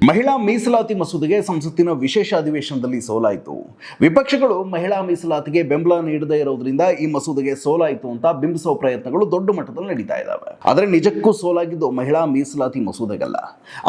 ಮಹಿಳಾ ಮೀಸಲಾತಿ ಮಸೂದೆಗೆ ಸಂಸತ್ತಿನ ವಿಶೇಷ ಅಧಿವೇಶನದಲ್ಲಿ ಸೋಲಾಯಿತು. ವಿಪಕ್ಷಗಳು ಮಹಿಳಾ ಮೀಸಲಾತಿಗೆ ಬೆಂಬಲ ನೀಡದೇ ಇರೋದ್ರಿಂದ ಈ ಮಸೂದೆಗೆ ಸೋಲಾಯಿತು ಅಂತ ಬಿಂಬಿಸುವ ಪ್ರಯತ್ನಗಳು ದೊಡ್ಡ ಮಟ್ಟದಲ್ಲಿ ನಡೀತಾ ಇದ್ದಾವೆ. ಆದರೆ ನಿಜಕ್ಕೂ ಸೋಲಾಗಿದ್ದು ಮಹಿಳಾ ಮೀಸಲಾತಿ ಮಸೂದೆಗಲ್ಲ.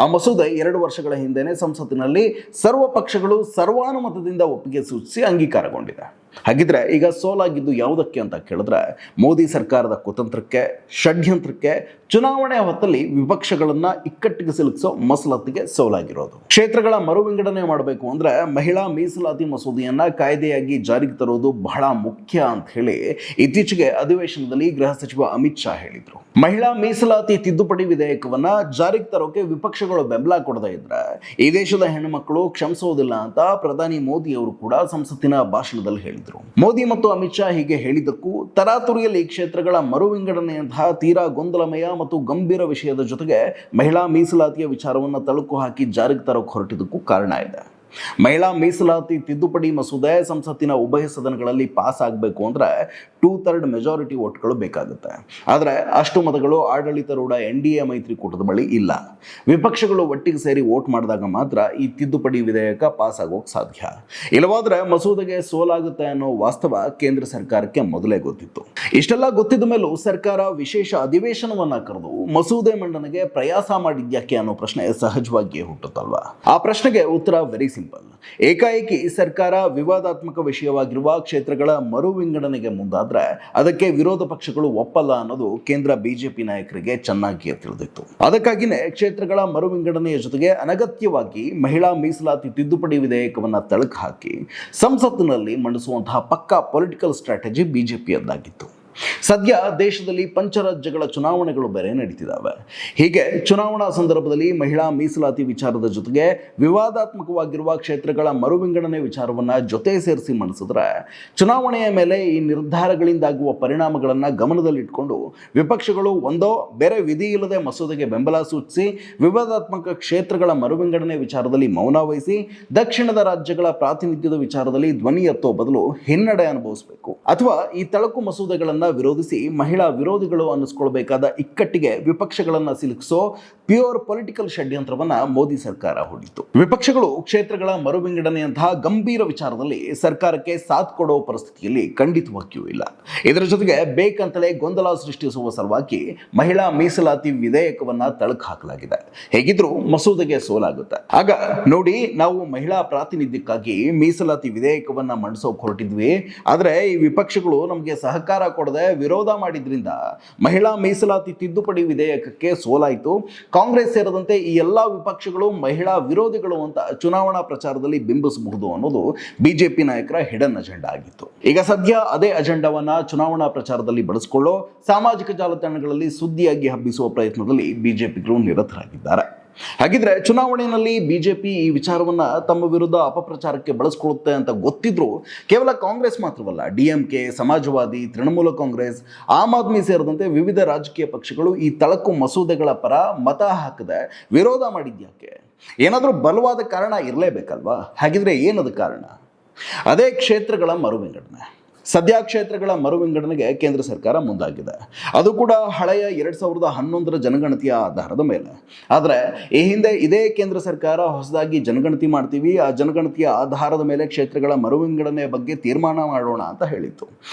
ಆ ಮಸೂದೆ 2 ವರ್ಷಗಳ ಹಿಂದೆನೆ ಸಂಸತ್ತಿನಲ್ಲಿ ಸರ್ವ ಪಕ್ಷಗಳು ಸರ್ವಾನುಮತದಿಂದ ಒಪ್ಪಿಗೆ ಸೂಚಿಸಿ ಅಂಗೀಕಾರಗೊಂಡಿದೆ. ಹಾಗಿದ್ರೆ ಈಗ ಸೋಲಾಗಿದ್ದು ಯಾವುದಕ್ಕೆ ಅಂತ ಕೇಳಿದ್ರೆ, ಮೋದಿ ಸರ್ಕಾರದ ಕುತಂತ್ರಕ್ಕೆ, ಷಡ್ಯಂತ್ರಕ್ಕೆ, ಚುನಾವಣೆ ಹೊತ್ತಲ್ಲಿ ವಿಪಕ್ಷಗಳನ್ನ ಇಕ್ಕಟ್ಟಿಗೆ ಸಿಲುಕಿಸೋ ಮಸಲತ್ತಿಗೆ ಸೋಲಾಗಿರೋದು. ಕ್ಷೇತ್ರಗಳ ಮರು ವಿಂಗಡಣೆ ಮಾಡಬೇಕು ಅಂದ್ರೆ ಮಹಿಳಾ ಮೀಸಲಾತಿ ಮಸೂದೆಯನ್ನ ಕಾಯ್ದೆಯಾಗಿ ಜಾರಿಗೆ ತರೋದು ಬಹಳ ಮುಖ್ಯ ಅಂತ ಹೇಳಿ ಇತ್ತೀಚೆಗೆ ಅಧಿವೇಶನದಲ್ಲಿ ಗೃಹ ಸಚಿವ ಅಮಿತ್ ಶಾ ಹೇಳಿದ್ರು. ಮಹಿಳಾ ಮೀಸಲಾತಿ ತಿದ್ದುಪಡಿ ವಿಧೇಯಕವನ್ನ ಜಾರಿಗೆ ತರೋಕೆ ವಿಪಕ್ಷಗಳು ಬೆಂಬಲ ಕೊಡದೇ ಇದ್ರೆ ಈ ದೇಶದ ಹೆಣ್ಣುಮಕ್ಕಳು ಕ್ಷಮಿಸೋದಿಲ್ಲ ಅಂತ ಪ್ರಧಾನಿ ಮೋದಿ ಅವರು ಕೂಡ ಸಂಸತ್ತಿನ ಭಾಷಣದಲ್ಲಿ ಹೇಳಿದ್ರು. ಮೋದಿ ಮತ್ತು ಅಮಿತ್ ಶಾ ಹೀಗೆ ಹೇಳಿದ್ದಕ್ಕೂ ತರಾತುರಿಯಲ್ಲಿ ಕ್ಷೇತ್ರಗಳ ಮರು ವಿಂಗಡಣೆಯಂತಹ ತೀರಾ ಗೊಂದಲಮಯ ಮತ್ತು ಗಂಭೀರ ವಿಷಯದ ಜೊತೆಗೆ ಮಹಿಳಾ ಮೀಸಲಾತಿಯ ವಿಚಾರವನ್ನು ತಳುಕು ಹಾಕಿ ಜಾರಿಗೆ ತರೋಕೆ ಹೊರಟಿದ್ದಕ್ಕೂ ಕಾರಣ ಇದೆ. ಮಹಿಳಾ ಮೀಸಲಾತಿ ತಿದ್ದುಪಡಿ ಮಸೂದೆ ಸಂಸತ್ತಿನ ಉಭಯ ಸದನಗಳಲ್ಲಿ ಪಾಸ್ ಆಗಬೇಕು ಅಂದ್ರೆ 2/3 ಮೆಜಾರಿಟಿ ಓಟ್ಗಳು ಬೇಕಾಗುತ್ತೆ. ಆದರೆ ಅಷ್ಟು ಮತಗಳು ಆಡಳಿತಾರೂಢ NDA ಮೈತ್ರಿಕೂಟದ ಬಳಿ ಇಲ್ಲ. ವಿಪಕ್ಷಗಳು ಒಟ್ಟಿಗೆ ಸೇರಿ ವೋಟ್ ಮಾಡಿದಾಗ ಮಾತ್ರ ಈ ತಿದ್ದುಪಡಿ ವಿಧೇಯಕ ಪಾಸ್ ಆಗೋಕೆ ಸಾಧ್ಯ. ಇಲ್ಲವಾದ್ರೆ ಮಸೂದೆಗೆ ಸೋಲಾಗುತ್ತೆ ಅನ್ನೋ ವಾಸ್ತವ ಕೇಂದ್ರ ಸರ್ಕಾರಕ್ಕೆ ಮೊದಲೇ ಗೊತ್ತಿತ್ತು. ಇಷ್ಟೆಲ್ಲ ಗೊತ್ತಿದ್ದ ಮೇಲೂ ಸರ್ಕಾರ ವಿಶೇಷ ಅಧಿವೇಶನವನ್ನ ಕರೆದು ಮಸೂದೆ ಮಂಡನೆಗೆ ಪ್ರಯಾಸ ಮಾಡಿದ್ಯಾಕೆ ಅನ್ನೋ ಪ್ರಶ್ನೆ ಸಹಜವಾಗಿಯೇ ಹುಟ್ಟುತ್ತಲ್ವಾ? ಆ ಪ್ರಶ್ನೆಗೆ ಉತ್ತರ ವೆರಿ ಸಿಂಪಲ್. ಏಕಾಏಕಿ ಸರ್ಕಾರ ವಿವಾದಾತ್ಮಕ ವಿಷಯವಾಗಿರುವ ಕ್ಷೇತ್ರಗಳ ಮರು ವಿಂಗಡಣೆಗೆ ಮುಂದಾದ್ರೆ ಅದಕ್ಕೆ ವಿರೋಧ ಪಕ್ಷಗಳು ಒಪ್ಪಲ್ಲ ಅನ್ನೋದು ಕೇಂದ್ರ ಬಿಜೆಪಿ ನಾಯಕರಿಗೆ ಚೆನ್ನಾಗಿಯೇ ತಿಳಿದಿತ್ತು. ಅದಕ್ಕಾಗಿಯೇ ಕ್ಷೇತ್ರಗಳ ಮರು ವಿಂಗಡಣೆಯ ಜೊತೆಗೆ ಅನಗತ್ಯವಾಗಿ ಮಹಿಳಾ ಮೀಸಲಾತಿ ತಿದ್ದುಪಡಿ ವಿಧೇಯಕವನ್ನ ತಳಕು ಹಾಕಿ ಸಂಸತ್ತಿನಲ್ಲಿ ಮಂಡಿಸುವಂತಹ ಪಕ್ಕಾ ಪೊಲಿಟಿಕಲ್ ಸ್ಟ್ರಾಟಜಿ ಬಿಜೆಪಿಯದ್ದಾಗಿತ್ತು. ಸದ್ಯ ದೇಶದಲ್ಲಿ ಪಂಚರಾಜ್ಯಗಳ ಚುನಾವಣೆಗಳು ಬೇರೆ ನಡೀತಿದ್ದಾವೆ. ಹೀಗೆ ಚುನಾವಣಾ ಸಂದರ್ಭದಲ್ಲಿ ಮಹಿಳಾ ಮೀಸಲಾತಿ ವಿಚಾರದ ಜೊತೆಗೆ ವಿವಾದಾತ್ಮಕವಾಗಿರುವ ಕ್ಷೇತ್ರಗಳ ಮರು ವಿಂಗಡಣೆ ವಿಚಾರವನ್ನ ಜೊತೆ ಸೇರಿಸಿ ಮಂಡಿಸಿದ್ರೆ ಚುನಾವಣೆಯ ಮೇಲೆ ಈ ನಿರ್ಧಾರಗಳಿಂದಾಗುವ ಪರಿಣಾಮಗಳನ್ನು ಗಮನದಲ್ಲಿಟ್ಟುಕೊಂಡು ವಿಪಕ್ಷಗಳು ಒಂದೋ ಬೇರೆ ವಿಧಿ ಇಲ್ಲದೆ ಮಸೂದೆಗೆ ಬೆಂಬಲ ಸೂಚಿಸಿ ವಿವಾದಾತ್ಮಕ ಕ್ಷೇತ್ರಗಳ ಮರು ವಿಂಗಡಣೆ ವಿಚಾರದಲ್ಲಿ ಮೌನ ವಹಿಸಿ ದಕ್ಷಿಣದ ರಾಜ್ಯಗಳ ಪ್ರಾತಿನಿಧ್ಯದ ವಿಚಾರದಲ್ಲಿ ಧ್ವನಿ ಎತ್ತೋ ಬದಲು ಹಿನ್ನಡೆ ಅನುಭವಿಸಬೇಕು, ಅಥವಾ ಈ ತಳಕು ಮಸೂದೆಗಳನ್ನು ವಿರೋಧಿಸಿ ಮಹಿಳಾ ವಿರೋಧಿಗಳು ಅನ್ನಿಸ್ಕೊಳ್ಬೇಕಾದ ಇಕ್ಕಟ್ಟಿಗೆ ವಿಪಕ್ಷಗಳನ್ನ ಸಿಲುಕಿಸೋ ಪ್ಯೂರ್ ಪೊಲಿಟಿಕಲ್ ಷಡ್ಯಂತ್ರವನ್ನ ಮೋದಿ ಸರ್ಕಾರ ಹೂಡಿತು. ವಿಪಕ್ಷಗಳು ಕ್ಷೇತ್ರಗಳ ಮರು ವಿಂಗಡಣೆಯಂತಹ ಗಂಭೀರ ವಿಚಾರದಲ್ಲಿ ಸರ್ಕಾರಕ್ಕೆ ಸಾಥ್ ಕೊಡೋ ಪರಿಸ್ಥಿತಿಯಲ್ಲಿ ಖಂಡಿತವಾಗಿಯೂ ಇಲ್ಲ. ಇದರ ಜೊತೆಗೆ ಬೇಕಂತಲೇ ಗೊಂದಲ ಸೃಷ್ಟಿಸುವ ಸಲುವಾಗಿ ಮಹಿಳಾ ಮೀಸಲಾತಿ ವಿಧೇಯಕವನ್ನ ತಳಕು ಹಾಕಲಾಗಿದೆ. ಹೇಗಿದ್ರೂ ಮಸೂದೆಗೆ ಸೋಲಾಗುತ್ತೆ. ಆಗ ನೋಡಿ, ನಾವು ಮಹಿಳಾ ಪ್ರಾತಿನಿಧ್ಯಕ್ಕಾಗಿ ಮೀಸಲಾತಿ ವಿಧೇಯಕವನ್ನ ಮಂಡಿಸೋಕೆ ಹೊರಟಿದ್ವಿ, ಆದರೆ ಈ ವಿಪಕ್ಷಗಳು ನಮಗೆ ಸಹಕಾರ ಕೊಡದೆ ವಿರೋಧ ಮಾಡಿದ್ರಿಂದ ಮಹಿಳಾ ಮೀಸಲಾತಿ ತಿದ್ದುಪಡಿ ವಿಧೇಯಕಕ್ಕೆ ಸೋಲಾಯಿತು. ಕಾಂಗ್ರೆಸ್ ಸೇರಿದಂತೆ ಈ ಎಲ್ಲಾ ವಿಪಕ್ಷಗಳು ಮಹಿಳಾ ವಿರೋಧಿಗಳು ಅಂತ ಚುನಾವಣಾ ಪ್ರಚಾರದಲ್ಲಿ ಬಿಂಬಿಸಬಹುದು ಅನ್ನೋದು ಬಿಜೆಪಿ ನಾಯಕರ ಹಿಡನ್ ಅಜೆಂಡಾ ಆಗಿತ್ತು. ಈಗ ಸದ್ಯ ಅದೇ ಅಜೆಂಡಾವನ್ನ ಚುನಾವಣಾ ಪ್ರಚಾರದಲ್ಲಿ ಬಳಸಿಕೊಳ್ಳೋ ಸಾಮಾಜಿಕ ಜಾಲತಾಣಗಳಲ್ಲಿ ಸುದ್ದಿಯಾಗಿ ಹಬ್ಬಿಸುವ ಪ್ರಯತ್ನದಲ್ಲಿ ಬಿಜೆಪಿಗರು ನಿರತರಾಗಿದ್ದಾರೆ. ಹಾಗಿದ್ರೆ ಚುನಾವಣೆಯಲ್ಲಿ ಬಿಜೆಪಿ ಈ ವಿಚಾರವನ್ನ ತಮ್ಮ ವಿರುದ್ಧ ಅಪಪ್ರಚಾರಕ್ಕೆ ಬಳಸಿಕೊಳ್ಳುತ್ತೆ ಅಂತ ಗೊತ್ತಿದ್ರು ಕೇವಲ ಕಾಂಗ್ರೆಸ್ ಮಾತ್ರವಲ್ಲ, DMK, ಸಮಾಜವಾದಿ, ತೃಣಮೂಲ ಕಾಂಗ್ರೆಸ್, ಆಮ್ ಆದ್ಮಿ ಸೇರಿದಂತೆ ವಿವಿಧ ರಾಜಕೀಯ ಪಕ್ಷಗಳು ಈ ತಳಕು ಮಸೂದೆಗಳ ಪರ ಮತ ಹಾಕದೆ ವಿರೋಧ ಮಾಡಿದ್ಯಾಕೆ? ಏನಾದರೂ ಬಲವಾದ ಕಾರಣ ಇರಲೇಬೇಕಲ್ವಾ? ಹಾಗಿದ್ರೆ ಏನದು ಕಾರಣ? ಅದೇ ಕ್ಷೇತ್ರಗಳ ಮರು ವಿಂಗಡಣೆ. ಸದ್ಯ ಕ್ಷೇತ್ರಗಳ ಮರು ವಿಂಗಡಣೆಗೆ ಕೇಂದ್ರ ಸರ್ಕಾರ ಮುಂದಾಗಿದೆ. ಅದು ಕೂಡ ಹಳೆಯ 2011ರ ಜನಗಣತಿಯ ಆಧಾರದ ಮೇಲೆ. ಆದರೆ ಈ ಹಿಂದೆ ಇದೇ ಕೇಂದ್ರ ಸರ್ಕಾರ ಹೊಸದಾಗಿ ಜನಗಣತಿ ಮಾಡ್ತೀವಿ, ಆ ಜನಗಣತಿಯ ಆಧಾರದ ಮೇಲೆ ಕ್ಷೇತ್ರಗಳ ಮರು ವಿಂಗಡಣೆಯ ಬಗ್ಗೆ ತೀರ್ಮಾನ ಮಾಡೋಣ ಅಂತ ಹೇಳಿತ್ತು.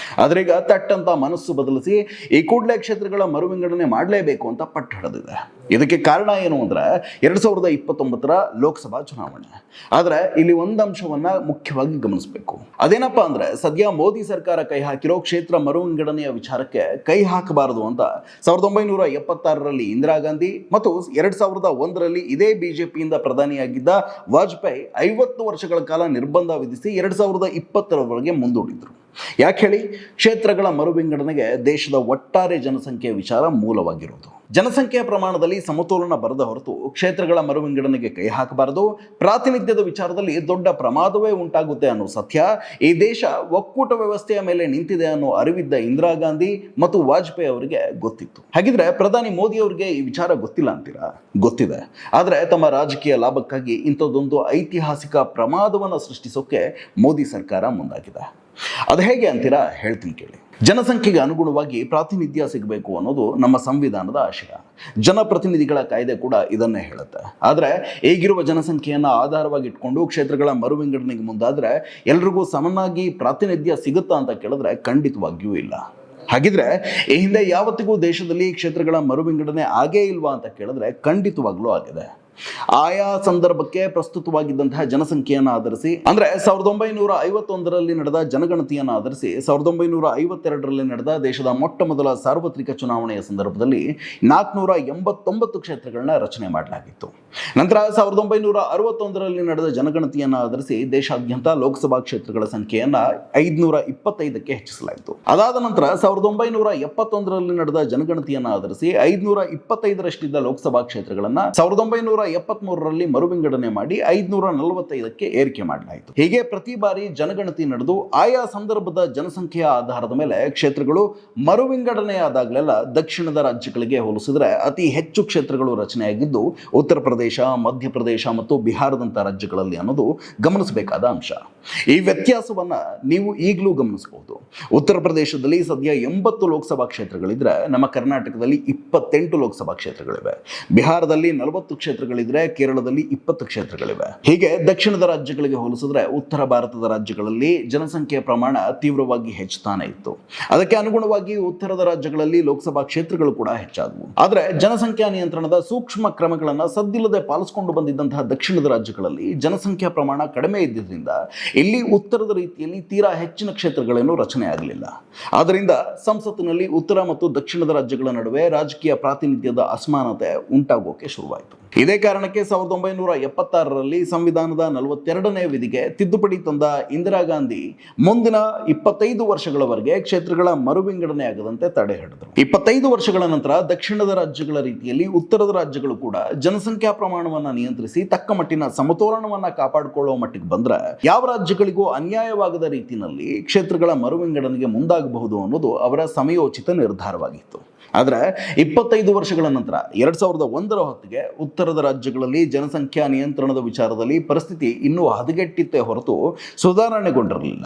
ಆದ್ರೀಗ ತಟ್ಟಂತ ಮನಸ್ಸು ಬದಲಿಸಿ ಈ ಕೂಡಲೇ ಕ್ಷೇತ್ರಗಳ ಮರು ವಿಂಗಡಣೆ ಮಾಡಲೇಬೇಕು ಅಂತ ಪಟ್ಟು ಹಿಡಿದಿದೆ. ಇದಕ್ಕೆ ಕಾರಣ ಏನು ಅಂದ್ರೆ 2029ರ ಲೋಕಸಭಾ ಚುನಾವಣೆ. ಆದರೆ ಇಲ್ಲಿ ಒಂದು ಅಂಶವನ್ನ ಮುಖ್ಯವಾಗಿ ಗಮನಿಸಬೇಕು. ಅದೇನಪ್ಪ ಅಂದ್ರೆ ಸದ್ಯ ಮೋದಿ ಸರ್ಕಾರ ಕೈ ಹಾಕಿರೋ ಕ್ಷೇತ್ರ ಮರು ವಿಂಗಡಣೆಯ ವಿಚಾರಕ್ಕೆ ಕೈ ಹಾಕಬಾರದು ಅಂತ 1976ರಲ್ಲಿ ಇಂದಿರಾ ಗಾಂಧಿ ಮತ್ತು 2001ರಲ್ಲಿ ಇದೇ ಬಿಜೆಪಿಯಿಂದ ಪ್ರಧಾನಿಯಾಗಿದ್ದ ವಾಜಪೇಯಿ 50 ವರ್ಷಗಳ ಕಾಲ ನಿರ್ಬಂಧ ವಿಧಿಸಿ 2020ರವರೆಗೆ ಮುಂದೂಡಿದ್ರು. ಯಾಕೆ ಹೇಳಿ? ಕ್ಷೇತ್ರಗಳ ಮರು ವಿಂಗಡಣೆಗೆ ದೇಶದ ಒಟ್ಟಾರೆ ಜನಸಂಖ್ಯೆಯ ವಿಚಾರ ಮೂಲವಾಗಿರೋದು. ಜನಸಂಖ್ಯೆಯ ಪ್ರಮಾಣದಲ್ಲಿ ಸಮತೋಲನ ಬರದ ಹೊರತು ಕ್ಷೇತ್ರಗಳ ಮರು ವಿಂಗಡಣೆಗೆ ಕೈ ಹಾಕಬಾರದು. ಪ್ರಾತಿನಿಧ್ಯದ ವಿಚಾರದಲ್ಲಿ ದೊಡ್ಡ ಪ್ರಮಾದವೇ ಉಂಟಾಗುತ್ತೆ ಅನ್ನೋ ಸತ್ಯ ಈ ದೇಶ ಒಕ್ಕೂಟ ವ್ಯವಸ್ಥೆಯ ಮೇಲೆ ನಿಂತಿದೆ ಅನ್ನೋ ಅರಿವಿದ್ದ ಇಂದಿರಾ ಗಾಂಧಿ ಮತ್ತು ವಾಜಪೇಯಿ ಅವರಿಗೆ ಗೊತ್ತಿತ್ತು. ಹಾಗಿದ್ರೆ ಪ್ರಧಾನಿ ಮೋದಿ ಅವರಿಗೆ ಈ ವಿಚಾರ ಗೊತ್ತಿಲ್ಲ ಅಂತೀರಾ? ಗೊತ್ತಿದೆ. ಆದರೆ ತಮ್ಮ ರಾಜಕೀಯ ಲಾಭಕ್ಕಾಗಿ ಇಂಥದ್ದೊಂದು ಐತಿಹಾಸಿಕ ಪ್ರಮಾದವನ್ನು ಸೃಷ್ಟಿಸೋಕೆ ಮೋದಿ ಸರ್ಕಾರ ಮುಂದಾಗಿದೆ. ಅದು ಹೇಗೆ ಅಂತೀರಾ? ಹೇಳ್ತೀನಿ ಕೇಳಿ. ಜನಸಂಖ್ಯೆಗೆ ಅನುಗುಣವಾಗಿ ಪ್ರಾತಿನಿಧ್ಯ ಸಿಗಬೇಕು ಅನ್ನೋದು ನಮ್ಮ ಸಂವಿಧಾನದ ಆಶಯ. ಜನಪ್ರತಿನಿಧಿಗಳ ಕಾಯ್ದೆ ಕೂಡ ಇದನ್ನೇ ಹೇಳುತ್ತೆ. ಆದರೆ ಈಗಿರುವ ಜನಸಂಖ್ಯೆಯನ್ನು ಆಧಾರವಾಗಿ ಇಟ್ಕೊಂಡು ಕ್ಷೇತ್ರಗಳ ಮರುವಿಂಗಡಣೆಗೆ ಮುಂದಾದರೆ ಎಲ್ರಿಗೂ ಸಮನಾಗಿ ಪ್ರಾತಿನಿಧ್ಯ ಸಿಗುತ್ತಾ ಅಂತ ಕೇಳಿದ್ರೆ ಖಂಡಿತವಾಗಿಯೂ ಇಲ್ಲ. ಹಾಗಿದ್ರೆ ಈ ಹಿಂದೆ ಯಾವತ್ತಿಗೂ ದೇಶದಲ್ಲಿ ಕ್ಷೇತ್ರಗಳ ಮರುವಿಂಗಡಣೆ ಆಗೇ ಇಲ್ವಾ ಅಂತ ಕೇಳಿದ್ರೆ ಖಂಡಿತವಾಗ್ಲೂ ಆಗಿದೆ. ಆಯಾ ಸಂದರ್ಭಕ್ಕೆ ಪ್ರಸ್ತುತವಾಗಿದ್ದಂತಹ ಜನಸಂಖ್ಯೆಯನ್ನು ಆಧರಿಸಿ, ಅಂದ್ರೆ 1951ರಲ್ಲಿ ನಡೆದ ಜನಗಣತಿಯನ್ನು ಆಧರಿಸಿ 1952ರಲ್ಲಿ ನಡೆದ ದೇಶದ ಮೊಟ್ಟ ಮೊದಲ ಸಾರ್ವತ್ರಿಕ ಚುನಾವಣೆಯ ಸಂದರ್ಭದಲ್ಲಿ 489 ಕ್ಷೇತ್ರಗಳನ್ನ ರಚನೆ ಮಾಡಲಾಗಿತ್ತು. ನಂತರ 1961ರಲ್ಲಿ ನಡೆದ ಜನಗಣತಿಯನ್ನು ಆಧರಿಸಿ ದೇಶಾದ್ಯಂತ ಲೋಕಸಭಾ ಕ್ಷೇತ್ರಗಳ ಸಂಖ್ಯೆಯನ್ನ 525ಕ್ಕೆ ಹೆಚ್ಚಿಸಲಾಯಿತು. ಅದಾದ ನಂತರ 1971ರಲ್ಲಿ ನಡೆದ ಜನಗಣತಿಯನ್ನು ಆಧರಿಸಿ 525ರಷ್ಟಿದ್ದ ಲೋಕಸಭಾ ಕ್ಷೇತ್ರಗಳನ್ನ 1973ರಲ್ಲಿ ಮರುವಿಂಗಡಣೆ ಮಾಡಿ 545ಕ್ಕೆ ಏರಿಕೆ ಮಾಡಲಾಯಿತು. ಹೀಗೆ ಪ್ರತಿ ಬಾರಿ ಜನಗಣತಿ ನಡೆದು ಆಯಾ ಸಂದರ್ಭದ ಜನಸಂಖ್ಯೆಯ ಆಧಾರದ ಮೇಲೆ ಕ್ಷೇತ್ರಗಳು ಮರುವಿಂಗಡಣೆಯಾದಾಗಲೆಲ್ಲ ದಕ್ಷಿಣದ ರಾಜ್ಯಗಳಿಗೆ ಹೋಲಿಸಿದ್ರೆ ಅತಿ ಹೆಚ್ಚು ಕ್ಷೇತ್ರಗಳು ರಚನೆಯಾಗಿದ್ದು ಉತ್ತರ ಪ್ರದೇಶ, ಮಧ್ಯಪ್ರದೇಶ ಮತ್ತು ಬಿಹಾರದಂತಹ ರಾಜ್ಯಗಳಲ್ಲಿ ಅನ್ನೋದು ಗಮನಿಸಬೇಕಾದ ಅಂಶ. ಈ ವ್ಯತ್ಯಾಸವನ್ನ ನೀವು ಈಗಲೂ ಗಮನಿಸಬಹುದು. ಉತ್ತರ ಪ್ರದೇಶದಲ್ಲಿ ಸದ್ಯ 80 ಲೋಕಸಭಾ ಕ್ಷೇತ್ರಗಳಿದ್ರೆ ನಮ್ಮ ಕರ್ನಾಟಕದಲ್ಲಿ 28 ಲೋಕಸಭಾ ಕ್ಷೇತ್ರಗಳಿವೆ. ಬಿಹಾರದಲ್ಲಿ 40 ಕ್ಷೇತ್ರಗಳಿದ್ರೆ ಕೇರಳದಲ್ಲಿ 20 ಕ್ಷೇತ್ರಗಳಿವೆ. ಹೀಗೆ ದಕ್ಷಿಣದ ರಾಜ್ಯಗಳಿಗೆ ಹೋಲಿಸಿದ್ರೆ ಉತ್ತರ ಭಾರತದ ರಾಜ್ಯಗಳಲ್ಲಿ ಜನಸಂಖ್ಯೆಯ ಪ್ರಮಾಣ ತೀವ್ರವಾಗಿ ಹೆಚ್ಚುತ್ತಾನೆ ಇತ್ತು. ಅದಕ್ಕೆ ಅನುಗುಣವಾಗಿ ಉತ್ತರದ ರಾಜ್ಯಗಳಲ್ಲಿ ಲೋಕಸಭಾ ಕ್ಷೇತ್ರಗಳು ಕೂಡ ಹೆಚ್ಚಾದವು. ಆದರೆ ಜನಸಂಖ್ಯಾ ನಿಯಂತ್ರಣದ ಸೂಕ್ಷ್ಮ ಕ್ರಮಗಳನ್ನು ಸದ್ದಿಲ್ಲದೆ ಪಾಲಿಸಿಕೊಂಡು ಬಂದಿದ್ದಂತಹ ದಕ್ಷಿಣದ ರಾಜ್ಯಗಳಲ್ಲಿ ಜನಸಂಖ್ಯಾ ಪ್ರಮಾಣ ಕಡಿಮೆ ಇದ್ದಿದ್ದರಿಂದ ಇಲ್ಲಿ ಉತ್ತರದ ರೀತಿಯಲ್ಲಿ ತೀರಾ ಹೆಚ್ಚಿನ ಕ್ಷೇತ್ರಗಳೇನು ರಚನೆ ಆಗಲಿಲ್ಲ. ಆದ್ದರಿಂದ ಸಂಸತ್ತಿನಲ್ಲಿ ಉತ್ತರ ಮತ್ತು ದಕ್ಷಿಣದ ರಾಜ್ಯಗಳ ನಡುವೆ ರಾಜಕೀಯ ಪ್ರಾತಿನಿಧ್ಯದ ಅಸಮಾನತೆ ಉಂಟಾಗೋಕೆ ಶುರುವಾಯಿತು. ಇದೇ ಕಾರಣಕ್ಕೆ 1976ರಲ್ಲಿ ಸಂವಿಧಾನದ 42ನೇ ವಿಧಿಗೆ ತಿದ್ದುಪಡಿ ತಂದ ಇಂದಿರಾ ಗಾಂಧಿ ಮುಂದಿನ 25 ವರ್ಷಗಳವರೆಗೆ ಕ್ಷೇತ್ರಗಳ ಮರುವಿಂಗಡಣೆ ಆಗದಂತೆ ತಡೆ ಹಿಡಿದರು. 25 ವರ್ಷಗಳ ನಂತರ ದಕ್ಷಿಣದ ರಾಜ್ಯಗಳ ರೀತಿಯಲ್ಲಿ ಉತ್ತರದ ರಾಜ್ಯಗಳು ಕೂಡ ಜನಸಂಖ್ಯಾ ಪ್ರಮಾಣವನ್ನು ನಿಯಂತ್ರಿಸಿ ತಕ್ಕ ಮಟ್ಟಿನ ಸಮತೋಲನವನ್ನ ಕಾಪಾಡಿಕೊಳ್ಳುವ ಮಟ್ಟಿಗೆ ಬಂದ್ರೆ ಯಾವ ರಾಜ್ಯಗಳಿಗೂ ಅನ್ಯಾಯವಾಗದ ರೀತಿಯಲ್ಲಿ ಕ್ಷೇತ್ರಗಳ ಮರುವಿಂಗಡಣೆಗೆ ಮುಂದಾಗಬಹುದು ಅನ್ನೋದು ಅವರ ಸಮಯೋಚಿತ ನಿರ್ಧಾರವಾಗಿತ್ತು. ಆದರೆ 25 ವರ್ಷಗಳ ನಂತರ 2001ರ ಹೊತ್ತಿಗೆ ಉತ್ತರದ ರಾಜ್ಯಗಳಲ್ಲಿ ಜನಸಂಖ್ಯಾ ನಿಯಂತ್ರಣದ ವಿಚಾರದಲ್ಲಿ ಪರಿಸ್ಥಿತಿ ಇನ್ನೂ ಹದಗೆಟ್ಟಿತ್ತೇ ಹೊರತು ಸುಧಾರಣೆಗೊಂಡಿರಲಿಲ್ಲ.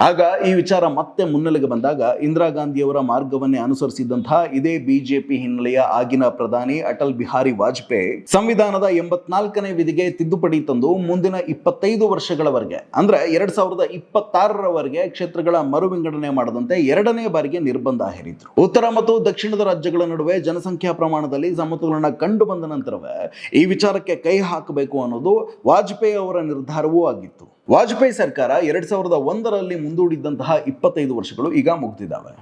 ಆಗ ಈ ವಿಚಾರ ಮತ್ತೆ ಮುನ್ನೆಲೆಗೆ ಬಂದಾಗ ಇಂದಿರಾ ಗಾಂಧಿಯವರ ಮಾರ್ಗವನ್ನೇ ಅನುಸರಿಸಿದಂತಹ ಇದೇ ಬಿಜೆಪಿ ಹಿನ್ನೆಲೆಯ ಆಗಿನ ಪ್ರಧಾನಿ ಅಟಲ್ ಬಿಹಾರಿ ವಾಜಪೇಯಿ ಸಂವಿಧಾನದ 84ನೇ ವಿಧಿಗೆ ತಿದ್ದುಪಡಿ ತಂದು ಮುಂದಿನ 25 ವರ್ಷಗಳವರೆಗೆ ಅಂದ್ರೆ 2026ರವರೆಗೆ ಕ್ಷೇತ್ರಗಳ ಮರುವಿಂಗಡಣೆ ಮಾಡದಂತೆ 2ನೇ ಬಾರಿಗೆ ನಿರ್ಬಂಧ ಹೇರಿದ್ರು. ಉತ್ತರ ಮತ್ತು ದಕ್ಷಿಣದ ರಾಜ್ಯಗಳ ನಡುವೆ ಜನಸಂಖ್ಯಾ ಪ್ರಮಾಣದಲ್ಲಿ ಸಮತೋಲನ ಕಂಡು ಬಂದ ನಂತರವೇ ಈ ವಿಚಾರಕ್ಕೆ ಕೈ ಹಾಕಬೇಕು ಅನ್ನೋದು ವಾಜಪೇಯಿ ಅವರ ನಿರ್ಧಾರವೂ ಆಗಿತ್ತು. ವಾಜಪೇಯಿ ಸರ್ಕಾರ 2001ರಲ್ಲಿ ಮುಂದೂಡಿದ್ದಂತಹ 25 ವರ್ಷಗಳು ಈಗ ಮುಗಿದಿದ್ದಾವೆ.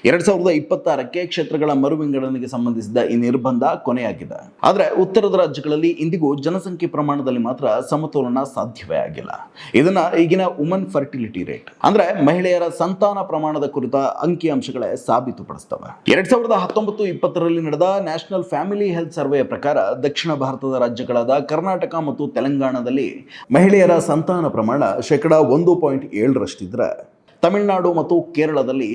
2026ಕ್ಕೆ ಕ್ಷೇತ್ರಗಳ ಮರುವಿಂಗಡಣೆಗೆ ಸಂಬಂಧಿಸಿದ ಈ ನಿರ್ಬಂಧ ಕೊನೆಯಾಗಿದೆ. ಆದರೆ ಉತ್ತರದ ರಾಜ್ಯಗಳಲ್ಲಿ ಇಂದಿಗೂ ಜನಸಂಖ್ಯೆ ಪ್ರಮಾಣದಲ್ಲಿ ಮಾತ್ರ ಸಮತೋಲನ ಸಾಧ್ಯವೇ ಆಗಿಲ್ಲ. ಇದನ್ನ ಈಗಿನ ವುಮನ್ ಫರ್ಟಿಲಿಟಿ ರೇಟ್ ಅಂದ್ರೆ ಮಹಿಳೆಯರ ಸಂತಾನ ಪ್ರಮಾಣದ ಕುರಿತ ಅಂಕಿಅಂಶಗಳೇ ಸಾಬೀತುಪಡಿಸ್ತವೆ. 2019-20ರಲ್ಲಿ ನಡೆದ ನ್ಯಾಷನಲ್ ಫ್ಯಾಮಿಲಿ ಹೆಲ್ತ್ ಸರ್ವೆಯ ಪ್ರಕಾರ ದಕ್ಷಿಣ ಭಾರತದ ರಾಜ್ಯಗಳಾದ ಕರ್ನಾಟಕ ಮತ್ತು ತೆಲಂಗಾಣದಲ್ಲಿ ಮಹಿಳೆಯರ ಸಂತಾನ ಪ್ರಮಾಣ 1.7ರಷ್ಟಿದ್ರೆ ತಮಿಳುನಾಡು ಮತ್ತು ಕೇರಳದಲ್ಲಿ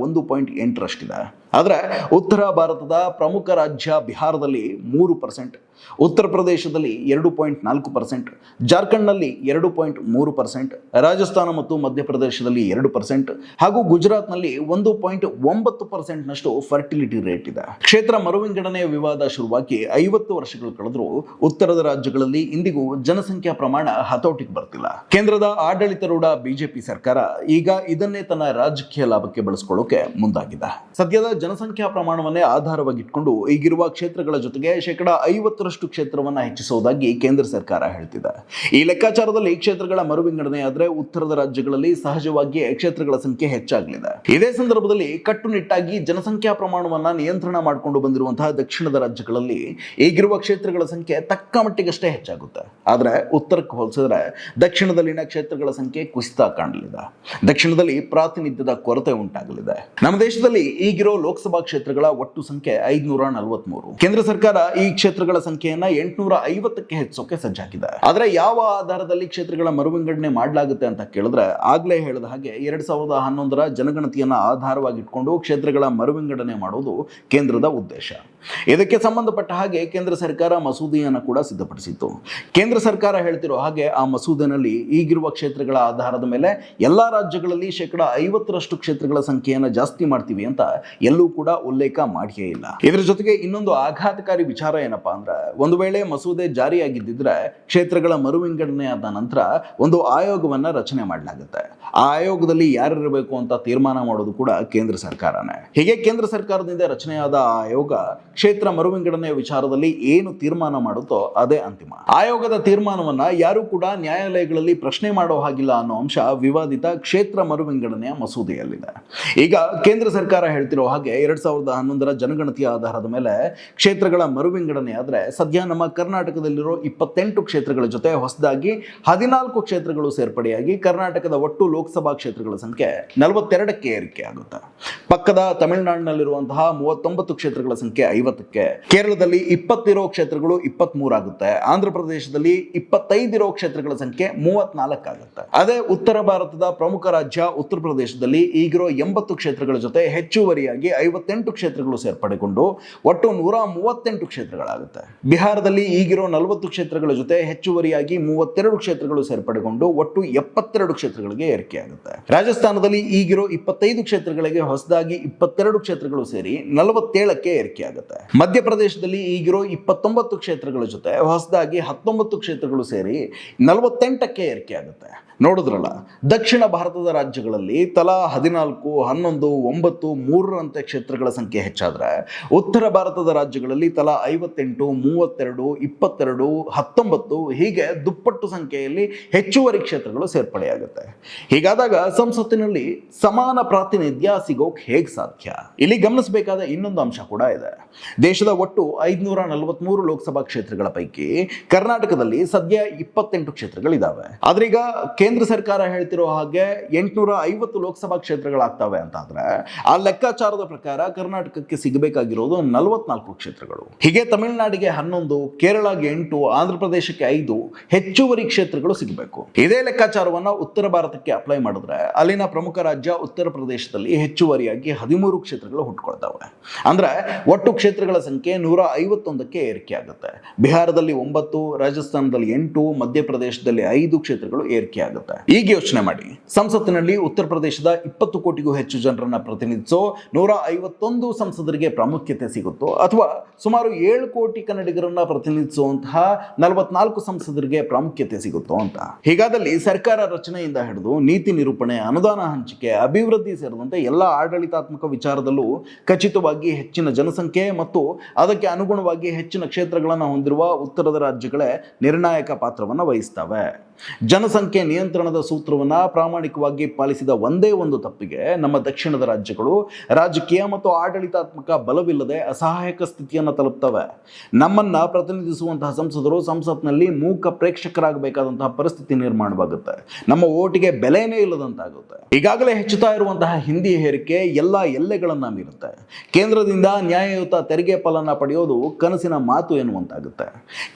1.8ರಷ್ಟಿದೆ. ಆದರೆ ಉತ್ತರ ಭಾರತದ ಪ್ರಮುಖ ರಾಜ್ಯ ಬಿಹಾರದಲ್ಲಿ 3%, ಉತ್ತರ ಪ್ರದೇಶದಲ್ಲಿ 2.4%, ಜಾರ್ಖಂಡ್ನಲ್ಲಿ 2.3%, ರಾಜಸ್ಥಾನ ಮತ್ತು ಮಧ್ಯಪ್ರದೇಶದಲ್ಲಿ 2% ಹಾಗೂ ಗುಜರಾತ್ನಲ್ಲಿ 1.9%ನಷ್ಟು ಫರ್ಟಿಲಿಟಿ ರೇಟ್ ಇದೆ. ಕ್ಷೇತ್ರ ಮರುವಿಂಗಡಣೆಯ ವಿವಾದ ಶುರುವಾಗಿ 50 ವರ್ಷಗಳು ಕಳೆದರೂ ಉತ್ತರದ ರಾಜ್ಯಗಳಲ್ಲಿ ಇಂದಿಗೂ ಜನಸಂಖ್ಯಾ ಪ್ರಮಾಣ ಹತೋಟಿಗೆ ಬರ್ತಿಲ್ಲ. ಕೇಂದ್ರದ ಆಡಳಿತಾರೂಢ ಬಿಜೆಪಿ ಸರ್ಕಾರ ಈಗ ಇದನ್ನೇ ತನ್ನ ರಾಜಕೀಯ ಲಾಭಕ್ಕೆ ಬಳಸಿಕೊಳ್ಳೋಕೆ ಮುಂದಾಗಿದೆ. ಸದ್ಯದ ಜನಸಂಖ್ಯಾ ಪ್ರಮಾಣವನ್ನೇ ಆಧಾರವಾಗಿಟ್ಕೊಂಡು ಈಗಿರುವ ಕ್ಷೇತ್ರಗಳ ಜೊತೆಗೆ 50% ಕ್ಷೇತ್ರವನ್ನ ಹೆಚ್ಚಿಸುವುದಾಗಿ ಕೇಂದ್ರ ಸರ್ಕಾರ ಹೇಳ್ತಿದೆ. ಈ ಲೆಕ್ಕಾಚಾರದಲ್ಲಿ ಕ್ಷೇತ್ರಗಳ ಮರುವಿಂಗಡಣೆ ಆದ್ರೆ ಉತ್ತರದ ರಾಜ್ಯಗಳಲ್ಲಿ ಸಹಜವಾಗಿಯೇ ಕ್ಷೇತ್ರಗಳ ಸಂಖ್ಯೆ ಹೆಚ್ಚಾಗಲಿದೆ. ಇದೇ ಸಂದರ್ಭದಲ್ಲಿ ಕಟ್ಟುನಿಟ್ಟಾಗಿ ಜನಸಂಖ್ಯಾ ಪ್ರಮಾಣವನ್ನ ನಿಯಂತ್ರಣ ಮಾಡಿಕೊಂಡು ಬಂದಿರುವಂತಹ ದಕ್ಷಿಣದ ರಾಜ್ಯಗಳಲ್ಲಿ ಈಗಿರುವ ಕ್ಷೇತ್ರಗಳ ಸಂಖ್ಯೆ ತಕ್ಕ ಮಟ್ಟಿಗಷ್ಟೇ ಹೆಚ್ಚಾಗುತ್ತೆ. ಆದ್ರೆ ಉತ್ತರಕ್ಕೆ ಹೋಲಿಸಿದ್ರೆ ದಕ್ಷಿಣದಲ್ಲಿನ ಕ್ಷೇತ್ರಗಳ ಸಂಖ್ಯೆ ಕುಸಿತ ಕಾಣಲಿದೆ. ದಕ್ಷಿಣದಲ್ಲಿ ಪ್ರಾತಿನಿಧ್ಯದ ಕೊರತೆ ಉಂಟಾಗಲಿದೆ. ನಮ್ಮ ದೇಶದಲ್ಲಿ ಈಗಿರೋ ಲೋಕಸಭಾ ಕ್ಷೇತ್ರಗಳ ಒಟ್ಟು ಸಂಖ್ಯೆ 543. ಕೇಂದ್ರ ಸರ್ಕಾರ ಈ ಕ್ಷೇತ್ರಗಳ ಸಂಖ್ಯೆಯನ್ನ 850ಕ್ಕೆ ಹೆಚ್ಚಿಸೋಕೆ ಸಜ್ಜಾಗಿದೆ. ಆದ್ರೆ ಯಾವ ಆಧಾರದಲ್ಲಿ ಕ್ಷೇತ್ರಗಳ ಮರುವಿಂಗಡಣೆ ಮಾಡಲಾಗುತ್ತೆ ಅಂತ ಕೇಳಿದ್ರೆ, ಆಗ್ಲೇ ಹೇಳಿದ ಹಾಗೆ 2011ರ ಜನಗಣತಿಯನ್ನ ಆಧಾರವಾಗಿಟ್ಕೊಂಡು ಕ್ಷೇತ್ರಗಳ ಮರುವಿಂಗಡಣೆ ಮಾಡೋದು ಕೇಂದ್ರದ ಉದ್ದೇಶ. ಇದಕ್ಕೆ ಸಂಬಂಧಪಟ್ಟ ಹಾಗೆ ಕೇಂದ್ರ ಸರ್ಕಾರ ಮಸೂದೆಯನ್ನು ಕೂಡ ಸಿದ್ಧಪಡಿಸಿತ್ತು. ಕೇಂದ್ರ ಸರ್ಕಾರ ಹೇಳ್ತಿರೋ ಹಾಗೆ ಆ ಮಸೂದೆನಲ್ಲಿ ಈಗಿರುವ ಕ್ಷೇತ್ರಗಳ ಆಧಾರದ ಮೇಲೆ ಎಲ್ಲಾ ರಾಜ್ಯಗಳಲ್ಲಿ 50% ಕ್ಷೇತ್ರಗಳ ಸಂಖ್ಯೆಯನ್ನು ಜಾಸ್ತಿ ಮಾಡ್ತೀವಿ ಅಂತ ಎಲ್ಲೂ ಕೂಡ ಉಲ್ಲೇಖ ಮಾಡಿಯೇ ಇಲ್ಲ. ಇದರ ಜೊತೆಗೆ ಇನ್ನೊಂದು ಆಘಾತಕಾರಿ ವಿಚಾರ ಏನಪ್ಪಾ ಅಂದ್ರೆ, ಒಂದು ವೇಳೆ ಮಸೂದೆ ಜಾರಿಯಾಗಿದ್ದಿದ್ರೆ ಕ್ಷೇತ್ರಗಳ ಮರುವಿಂಗಡಣೆ ಆದ ನಂತರ ಒಂದು ಆಯೋಗವನ್ನ ರಚನೆ ಮಾಡಲಾಗುತ್ತೆ. ಆ ಆಯೋಗದಲ್ಲಿ ಯಾರಿರಬೇಕು ಅಂತ ತೀರ್ಮಾನ ಮಾಡೋದು ಕೂಡ ಕೇಂದ್ರ ಸರ್ಕಾರನೇ. ಹೀಗೆ ಕೇಂದ್ರ ಸರ್ಕಾರದಿಂದ ರಚನೆಯಾದ ಆ ಆಯೋಗ ಕ್ಷೇತ್ರ ಮರುವಿಂಗಡಣೆಯ ವಿಚಾರದಲ್ಲಿ ಏನು ತೀರ್ಮಾನ ಮಾಡುತ್ತೋ ಅದೇ ಅಂತಿಮ. ಆಯೋಗದ ತೀರ್ಮಾನವನ್ನ ಯಾರು ಕೂಡ ನ್ಯಾಯಾಲಯಗಳಲ್ಲಿ ಪ್ರಶ್ನೆ ಮಾಡೋ ಹಾಗಿಲ್ಲ ಅನ್ನೋ ಅಂಶ ವಿವಾದಿತ ಕ್ಷೇತ್ರ ಮರುವಿಂಗಡಣೆಯ ಮಸೂದೆಯಲ್ಲಿದೆ. ಈಗ ಕೇಂದ್ರ ಸರ್ಕಾರ ಹೇಳ್ತಿರೋ ಹಾಗೆ 2011ರ ಜನಗಣತಿಯ ಆಧಾರದ ಮೇಲೆ ಕ್ಷೇತ್ರಗಳ ಮರುವಿಂಗಡಣೆ ಆದ್ರೆ ಸದ್ಯ ನಮ್ಮ ಕರ್ನಾಟಕದಲ್ಲಿರೋ 28 ಕ್ಷೇತ್ರಗಳ ಜೊತೆ ಹೊಸದಾಗಿ 14 ಕ್ಷೇತ್ರಗಳು ಸೇರ್ಪಡೆಯಾಗಿ ಕರ್ನಾಟಕದ ಒಟ್ಟು ಲೋಕಸಭಾ ಕ್ಷೇತ್ರಗಳ ಸಂಖ್ಯೆ 42ಕ್ಕೆ ಏರಿಕೆ ಆಗುತ್ತೆ. ಪಕ್ಕದ ತಮಿಳುನಾಡಿನಲ್ಲಿರುವಂತಹ 39 ಕ್ಷೇತ್ರಗಳ ಸಂಖ್ಯೆ 50ಕ್ಕೆ, ಕೇರಳದಲ್ಲಿ 20 ಇರೋ ಕ್ಷೇತ್ರಗಳು 23 ಆಗುತ್ತೆ, ಆಂಧ್ರ ಪ್ರದೇಶದಲ್ಲಿ 25 ಇರೋ ಕ್ಷೇತ್ರಗಳ ಸಂಖ್ಯೆ 34 ಆಗುತ್ತೆ. ಅದೇ ಉತ್ತರ ಭಾರತದ ಪ್ರಮುಖ ರಾಜ್ಯ ಉತ್ತರ ಪ್ರದೇಶದಲ್ಲಿ ಈಗಿರೋ 80 ಕ್ಷೇತ್ರಗಳ ಜೊತೆ ಹೆಚ್ಚುವರಿಯಾಗಿ 58 ಕ್ಷೇತ್ರಗಳು ಸೇರ್ಪಡೆಗೊಂಡು ಒಟ್ಟು 138 ಕ್ಷೇತ್ರಗಳಾಗುತ್ತೆ. ಬಿಹಾರದಲ್ಲಿ ಈಗಿರೋ 40 ಕ್ಷೇತ್ರಗಳ ಜೊತೆ ಹೆಚ್ಚುವರಿಯಾಗಿ 32 ಕ್ಷೇತ್ರಗಳು ಸೇರ್ಪಡೆಗೊಂಡು ಒಟ್ಟು 72 ಕ್ಷೇತ್ರಗಳಿಗೆ ಏರಿಕೆಯಾಗುತ್ತೆ. ರಾಜಸ್ಥಾನದಲ್ಲಿ ಈಗಿರೋ 25 ಕ್ಷೇತ್ರಗಳಿಗೆ ಹೊಸದಾಗಿ 22 ಕ್ಷೇತ್ರಗಳು ಸೇರಿ 47ಕ್ಕೆ ಏರಿಕೆಯಾಗುತ್ತೆ. ಮಧ್ಯಪ್ರದೇಶದಲ್ಲಿ ಈಗಿರೋ 29 ಕ್ಷೇತ್ರಗಳ ಜೊತೆ ಹೊಸದಾಗಿ 19 ಕ್ಷೇತ್ರಗಳು ಸೇರಿ 48ಕ್ಕೆ ಏರಿಕೆಯಾಗುತ್ತೆ. ನೋಡಿದ್ರಲ್ಲ, ದಕ್ಷಿಣ ಭಾರತದ ರಾಜ್ಯಗಳಲ್ಲಿ ತಲಾ 14, 11, 9, 3ರಂತೆ ಕ್ಷೇತ್ರಗಳ ಸಂಖ್ಯೆ ಹೆಚ್ಚಾದ್ರೆ ಉತ್ತರ ಭಾರತದ ರಾಜ್ಯಗಳಲ್ಲಿ ತಲಾ 58, 32, 22, 19 ಹೀಗೆ ದುಪ್ಪಟ್ಟು ಸಂಖ್ಯೆಯಲ್ಲಿ ಹೆಚ್ಚುವರಿ ಕ್ಷೇತ್ರಗಳು ಸೇರ್ಪಡೆಯಾಗುತ್ತೆ. ಹೀಗಾದಾಗ ಸಂಸತ್ತಿನಲ್ಲಿ ಸಮಾನ ಪ್ರಾತಿನಿಧ್ಯ ಸಿಗೋಕ್ ಹೇಗ್ ಸಾಧ್ಯ? ಇಲ್ಲಿ ಗಮನಿಸಬೇಕಾದ ಇನ್ನೊಂದು ಅಂಶ ಕೂಡ ಇದೆ. ದೇಶದ ಒಟ್ಟು 543 ಲೋಕಸಭಾ ಕ್ಷೇತ್ರಗಳ ಪೈಕಿ ಕರ್ನಾಟಕದಲ್ಲಿ ಸದ್ಯ 28 ಕ್ಷೇತ್ರಗಳಿದಾವೆ. ಆದ್ರೀಗ ಕೇಂದ್ರ ಸರ್ಕಾರ ಹೇಳ್ತಿರೋ ಹಾಗೆ 850 ಲೋಕಸಭಾ ಕ್ಷೇತ್ರಗಳಾಗ್ತವೆ ಅಂತಾದ್ರೆ ಆ ಲೆಕ್ಕಾಚಾರದ ಪ್ರಕಾರ ಕರ್ನಾಟಕಕ್ಕೆ ಸಿಗಬೇಕಾಗಿರೋದು 44 ಕ್ಷೇತ್ರಗಳು. ಹೀಗೆ ತಮಿಳುನಾಡಿಗೆ 11, ಕೇರಳಗೆ 8, ಆಂಧ್ರ ಪ್ರದೇಶಕ್ಕೆ 5 ಹೆಚ್ಚುವರಿ ಕ್ಷೇತ್ರಗಳು ಸಿಗಬೇಕು. ಇದೇ ಲೆಕ್ಕಾಚಾರವನ್ನ ಉತ್ತರ ಭಾರತಕ್ಕೆ ಅಪ್ಲೈ ಮಾಡಿದ್ರೆ ಅಲ್ಲಿನ ಪ್ರಮುಖ ರಾಜ್ಯ ಉತ್ತರ ಪ್ರದೇಶದಲ್ಲಿ ಹೆಚ್ಚುವರಿಯಾಗಿ 13 ಕ್ಷೇತ್ರಗಳು ಹುಟ್ಕೊಳ್ತವೆ. ಅಂದ್ರೆ ಒಟ್ಟು ಕ್ಷೇತ್ರಗಳ ಸಂಖ್ಯೆ 151ಕ್ಕೆ ಏರಿಕೆ ಆಗುತ್ತೆ. ಬಿಹಾರದಲ್ಲಿ 9, ರಾಜಸ್ಥಾನದಲ್ಲಿ 8, ಮಧ್ಯಪ್ರದೇಶದಲ್ಲಿ 5 ಕ್ಷೇತ್ರಗಳು ಏರಿಕೆ ಆಗುತ್ತೆ. ಈಗ ಯೋಚನೆ ಮಾಡಿ, ಸಂಸತ್ತಿನಲ್ಲಿ ಉತ್ತರ ಪ್ರದೇಶದ 20 ಕೋಟಿಗೂ ಹೆಚ್ಚು ಜನರನ್ನ ಪ್ರತಿನಿಧಿಸೋ 151 ಸಂಸದರಿಗೆ ಪ್ರಾಮುಖ್ಯತೆ ಸಿಗುತ್ತೋ, ಅಥವಾ ಸುಮಾರು 7 ಕೋಟಿ ಕನ್ನಡಿಗರನ್ನ ಪ್ರತಿನಿಧಿಸುವಂತಹ 44 ಸಂಸದರಿಗೆ ಪ್ರಾಮುಖ್ಯತೆ ಸಿಗುತ್ತೋ ಅಂತ. ಹೀಗಾದಲ್ಲಿ ಸರ್ಕಾರ ರಚನೆಯಿಂದ ಹಿಡಿದು ನೀತಿ ನಿರೂಪಣೆ, ಅನುದಾನ ಹಂಚಿಕೆ, ಅಭಿವೃದ್ಧಿ ಸೇರಿದಂತೆ ಎಲ್ಲ ಆಡಳಿತಾತ್ಮಕ ವಿಚಾರದಲ್ಲೂ ಖಚಿತವಾಗಿ ಹೆಚ್ಚಿನ ಜನಸಂಖ್ಯೆ ಮತ್ತು ಅದಕ್ಕೆ ಅನುಗುಣವಾಗಿ ಹೆಚ್ಚಿನ ಕ್ಷೇತ್ರಗಳನ್ನು ಹೊಂದಿರುವ ಉತ್ತರದ ರಾಜ್ಯಗಳೇ ನಿರ್ಣಾಯಕ ಪಾತ್ರವನ್ನು ವಹಿಸ್ತವೆ. ಜನಸಂಖ್ಯೆ ನಿಯಂತ್ರಣದ ಸೂತ್ರವನ್ನು ಪ್ರಾಮಾಣಿಕವಾಗಿ ಪಾಲಿಸಿದ ಒಂದೇ ಒಂದು ತಪ್ಪಿಗೆ ನಮ್ಮ ದಕ್ಷಿಣದ ರಾಜ್ಯಗಳು ರಾಜಕೀಯ ಮತ್ತು ಆಡಳಿತಾತ್ಮಕ ಬಲವಿಲ್ಲದೆ ಅಸಹಾಯಕ ಸ್ಥಿತಿಯನ್ನು ತಲುಪ್ತವೆ. ನಮ್ಮನ್ನ ಪ್ರತಿನಿಧಿಸುವಂತಹ ಸಂಸದರು ಸಂಸತ್ನಲ್ಲಿ ಮೂಕ ಪ್ರೇಕ್ಷಕರಾಗಬೇಕಾದಂತಹ ಪರಿಸ್ಥಿತಿ ನಿರ್ಮಾಣವಾಗುತ್ತೆ. ನಮ್ಮ ಓಟಿಗೆ ಬೆಲೆನೇ ಇಲ್ಲದಂತಾಗುತ್ತೆ. ಈಗಾಗಲೇ ಹೆಚ್ಚುತ್ತಾ ಇರುವಂತಹ ಹಿಂದಿ ಹೇರಿಕೆ ಎಲ್ಲ ಎಲ್ಲೆಗಳನ್ನ ಮೀರುತ್ತೆ. ಕೇಂದ್ರದಿಂದ ನ್ಯಾಯಯುತ ತೆರಿಗೆ ಪಾಲನ್ನ ಪಡೆಯೋದು ಕನಸಿನ ಮಾತು ಎನ್ನುವಂತಾಗುತ್ತೆ.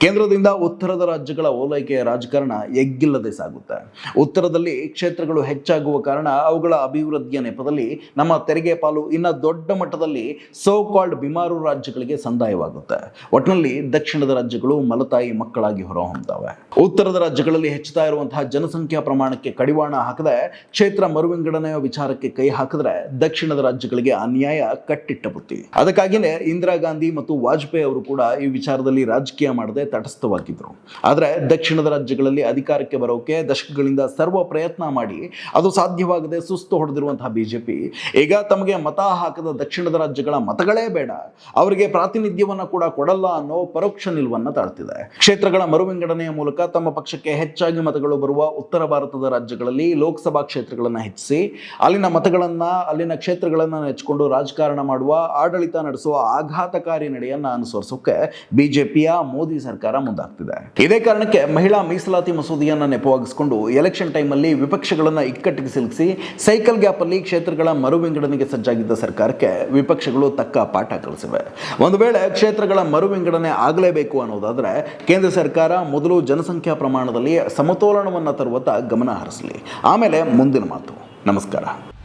ಕೇಂದ್ರದಿಂದ ಉತ್ತರದ ರಾಜ್ಯಗಳ ಓಲೈಕೆಯ ರಾಜಕಾರಣ ಎಗ್ಗಿಲ್ಲದೆ ಸಾಗುತ್ತೆ. ಉತ್ತರದಲ್ಲಿ ಕ್ಷೇತ್ರಗಳು ಹೆಚ್ಚಾಗುವ ಕಾರಣ ಅವುಗಳ ಅಭಿವೃದ್ಧಿಯ ನೆಪದಲ್ಲಿ ನಮ್ಮ ತೆರಿಗೆ ಪಾಲು ಇನ್ನ ದೊಡ್ಡ ಮಟ್ಟದಲ್ಲಿ ಸೋ ಕಾಲ್ಡ್ ಬಿಮಾರು ರಾಜ್ಯಗಳಿಗೆ ಸಂದಾಯವಾಗುತ್ತೆ. ಒಟ್ಟಿನಲ್ಲಿ ದಕ್ಷಿಣದ ರಾಜ್ಯಗಳು ಮಲತಾಯಿ ಮಕ್ಕಳಾಗಿ ಹೊರಹೊಮ್ಮುತ್ತವೆ. ಉತ್ತರದ ರಾಜ್ಯಗಳಲ್ಲಿ ಹೆಚ್ಚುತ್ತಾ ಇರುವಂತಹ ಜನಸಂಖ್ಯಾ ಪ್ರಮಾಣಕ್ಕೆ ಕಡಿವಾಣ ಹಾಕದೆ ಕ್ಷೇತ್ರ ಮರುವಿಂಗಡಣೆಯ ವಿಚಾರಕ್ಕೆ ಕೈ ಹಾಕಿದ್ರೆ ದಕ್ಷಿಣದ ರಾಜ್ಯಗಳಿಗೆ ಅನ್ಯಾಯ ಕಟ್ಟಿಟ್ಟ ಬುತ್ತಿ. ಅದಕ್ಕಾಗಿಯೇ ಇಂದಿರಾ ಗಾಂಧಿ ಮತ್ತು ವಾಜಪೇಯಿ ಅವರು ಕೂಡ ಈ ವಿಚಾರದಲ್ಲಿ ರಾಜಕೀಯ ಮಾಡದೆ ತಟಸ್ಥವಾಗಿದ್ರು. ಆದರೆ ದಕ್ಷಿಣದ ರಾಜ್ಯಗಳಲ್ಲಿ ಅಧಿಕಾರಕ್ಕೆ ಬರೋಕೆ ದಶಕಗಳಿಂದ ಸರ್ವ ಪ್ರಯತ್ನ ಮಾಡಿ ಅದು ಸಾಧ್ಯವಾಗದೆ ಸುಸ್ತು ಹೊಡೆದಿರುವಂತಹ ಬಿಜೆಪಿ ಈಗ ತಮಗೆ ಮತ ಹಾಕದ ದಕ್ಷಿಣದ ರಾಜ್ಯಗಳ ಮತಗಳೇ ಬೇಡ, ಅವರಿಗೆ ಪ್ರಾತಿನಿಧ್ಯವನ್ನ ಕೂಡ ಕೊಡಲ್ಲ ಅನ್ನೋ ಪರೋಕ್ಷ ನಿಲುವನ್ನ ತಾಳ್ತಿದೆ. ಕ್ಷೇತ್ರಗಳ ಮರುವಿಂಗಡಣೆಯ ಮೂಲಕ ತಮ್ಮ ಪಕ್ಷಕ್ಕೆ ಹೆಚ್ಚಾಗಿ ಮತಗಳು ಬರುವ ಉತ್ತರ ಭಾರತದ ರಾಜ್ಯಗಳಲ್ಲಿ ಲೋಕಸಭಾ ಕ್ಷೇತ್ರಗಳನ್ನು ಹೆಚ್ಚಿಸಿ ಅಲ್ಲಿನ ಮತಗಳನ್ನ ಅಲ್ಲಿನ ಕ್ಷೇತ್ರಗಳನ್ನ ನೆಚ್ಚಿಕೊಂಡು ರಾಜಕಾರಣ ಮಾಡುವ, ಆಡಳಿತ ನಡೆಸುವ ಆಘಾತಕಾರಿ ನಡೆಯನ್ನ ಅನುಸರಿಸೋಕೆ ಬಿಜೆಪಿಯ ಮೋದಿ ಸರ್ಕಾರ ಮುಂದಾಗ್ತಿದೆ. ಇದೇ ಕಾರಣಕ್ಕೆ ಮಹಿಳಾ ಮೀಸಲಾತಿ ಮಸೂದೆ ಮಸೂದೆಯನ್ನು ನೆಪವಾಗಿಸಿಕೊಂಡು ಎಲೆಕ್ಷನ್ ಟೈಮಲ್ಲಿ ವಿಪಕ್ಷಗಳನ್ನು ಇಕ್ಕಟ್ಟಿಗೆ ಸಿಲುಕಿಸಿ ಸೈಕಲ್ ಗ್ಯಾಪಲ್ಲಿ ಕ್ಷೇತ್ರಗಳ ಮರು ವಿಂಗಡಣೆಗೆ ಸಜ್ಜಾಗಿದ್ದ ಸರ್ಕಾರಕ್ಕೆ ವಿಪಕ್ಷಗಳು ತಕ್ಕ ಪಾಠ ಕಲಿಸಿವೆ. ಒಂದು ವೇಳೆ ಕ್ಷೇತ್ರಗಳ ಮರು ವಿಂಗಡಣೆ ಆಗಲೇಬೇಕು ಅನ್ನೋದಾದರೆ ಕೇಂದ್ರ ಸರ್ಕಾರ ಮೊದಲು ಜನಸಂಖ್ಯಾ ಪ್ರಮಾಣದಲ್ಲಿ ಸಮತೋಲನವನ್ನು ತರುವತ್ತ ಗಮನ ಹರಿಸಲಿ, ಆಮೇಲೆ ಮುಂದಿನ ಮಾತು. ನಮಸ್ಕಾರ.